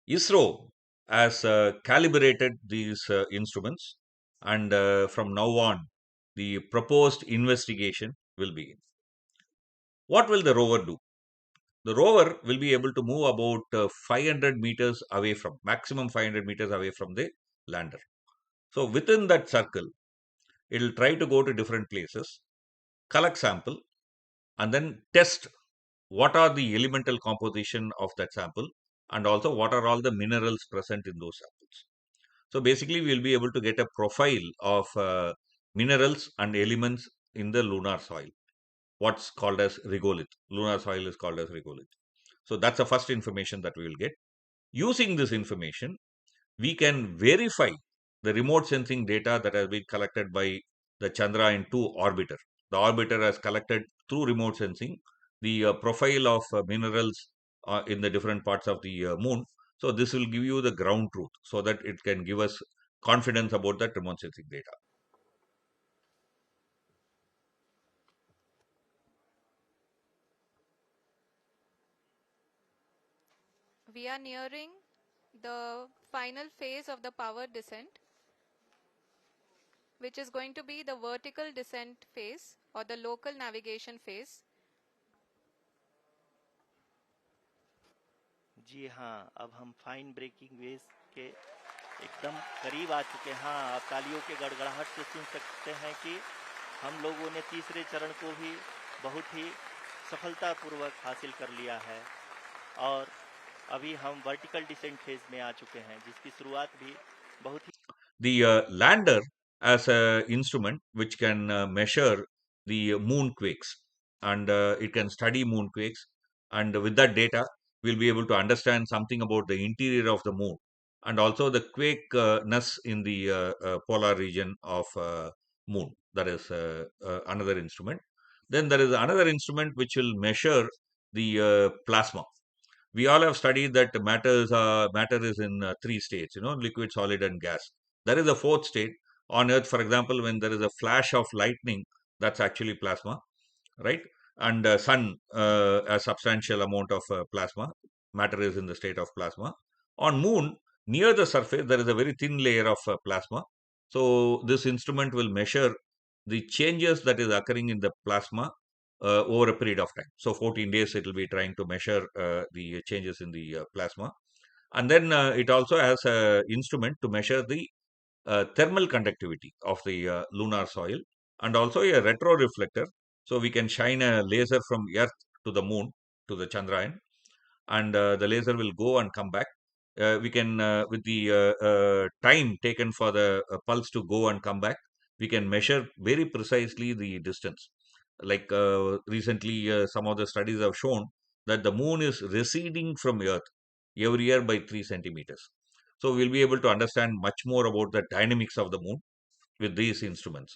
ISRO has calibrated these instruments, and from now on, the proposed investigation will begin. What will the rover do? The rover will be able to move about 500 meters away from, maximum 500 meters away from the lander. So within that circle, it will try to go to different places, collect sample, and then test what are the elemental composition of that sample, and also what are all the minerals present in those samples. So basically, we will be able to get a profile of minerals and elements in the lunar soil, what's called as regolith. Lunar soil is called as regolith. So that's the first information that we will get. Using this information, we can verify the remote sensing data that has been collected by the Chandrayaan 2 orbiter. The orbiter has collected through remote sensing the profile of minerals in the different parts of the moon. So this will give you the ground truth so that it can give us confidence about that remote sensing data. We are nearing the final phase of the power descent, which is going to be the vertical descent phase or the local navigation phase. जी हाँ, अब हम fine breaking waves के एकदम करीब आ चुके हैं। हाँ, आप तालियों के गड़गड़ाहट से सुन सकते हैं कि हम लोगों ने तीसरे चरण को भी बहुत ही सफलतापूर्वक हासिल कर लिया है और अभी हम वर्टिकल डिसेंट फेज में आ चुके हैं, जिसकी शुरुआत भी बहुत ही The lander as a instrument which can measure the moon quakes, and it can study moon quakes, and with that data we'll be able to understand something about the interior of the moon and also the quakeness in the polar region of moon. That is another instrument. Then there is another instrument which will measure the plasma. We all have studied that matter is in three states, liquid, solid, and gas. There is a fourth state on Earth. For example, when there is a flash of lightning, that's actually plasma, right? And sun, a substantial amount of plasma. Matter is in the state of plasma. On Moon, near the surface, there is a very thin layer of plasma. So this instrument will measure the changes that is occurring in the plasma over a period of time. So 14 days, it will be trying to measure the changes in the plasma. And then it also has an instrument to measure the thermal conductivity of the lunar soil, and also a retroreflector. So we can shine a laser from Earth to the moon, to the Chandrayaan, and the laser will go and come back. We can, with the time taken for the pulse to go and come back, we can measure very precisely the distance. Like recently, some of the studies have shown that the moon is receding from Earth every year by 3 centimeters. So we'll be able to understand much more about the dynamics of the moon with these instruments.